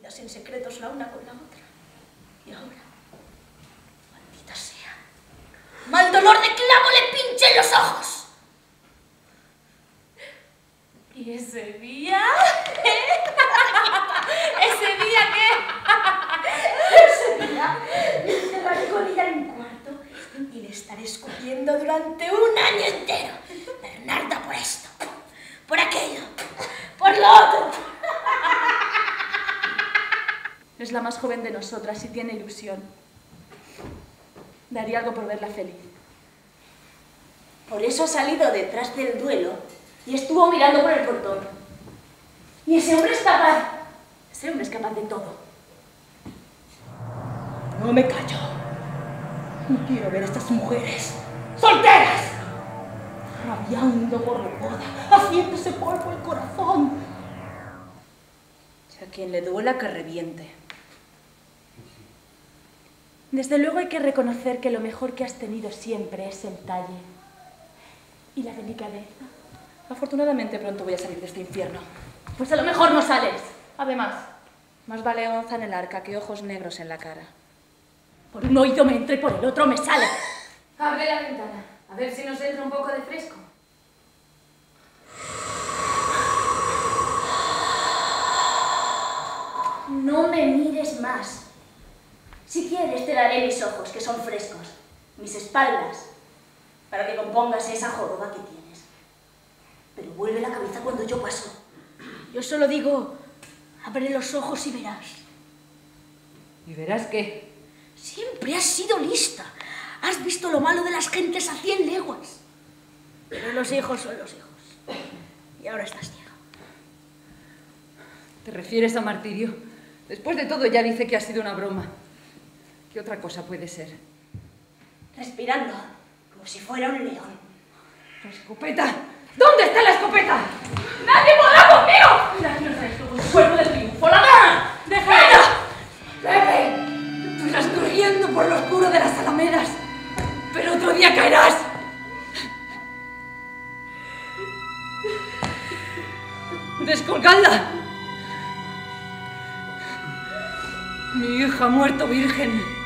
escondidas en secretos la una con la otra. Y ahora, maldita sea, mal dolor de clavo le pinche en los ojos. ¿Y ese día? ¿Ese día qué? Ese día me encerraré con ella en un cuarto y le estaré escupiendo durante un año entero. Bernarda, por esto, por aquello, por lo otro. Es la más joven de nosotras y tiene ilusión. Daría algo por verla feliz. Por eso ha salido detrás del duelo y estuvo mirando por el portón. Y ese hombre es capaz de todo. No me callo. No quiero ver a estas mujeres solteras, rabiando por la boda, haciéndose polvo el corazón. Si a quien le duela, que reviente. Desde luego hay que reconocer que lo mejor que has tenido siempre es el talle y la delicadeza. Afortunadamente pronto voy a salir de este infierno. Pues a lo mejor no sales. Además, más vale onza en el arca que ojos negros en la cara. Por un oído me entra y por el otro me sale. Abre la ventana, a ver si nos entra un poco de fresco. No me mires más. Si quieres te daré mis ojos, que son frescos, mis espaldas, para que compongas esa joroba que tienes. Pero vuelve la cabeza cuando yo paso. Yo solo digo, abre los ojos y verás. ¿Y verás qué? Siempre has sido lista. Has visto lo malo de las gentes a 100 leguas. Pero los hijos son los hijos. Y ahora estás ciega. ¿Te refieres a martirio? Después de todo ya dice que ha sido una broma. ¿Qué otra cosa puede ser? Respirando, como si fuera un león. ¡La escopeta! ¿Dónde está la escopeta? ¡Nadie podrá conmigo! ¡La tierra es como el cuerpo del triunfo! ¡La gana! ¡Déjala! ¡Pepe! Tú irás corriendo por lo oscuro de las alamedas, pero otro día caerás. ¡Descolgadla! Mi hija ha muerto virgen.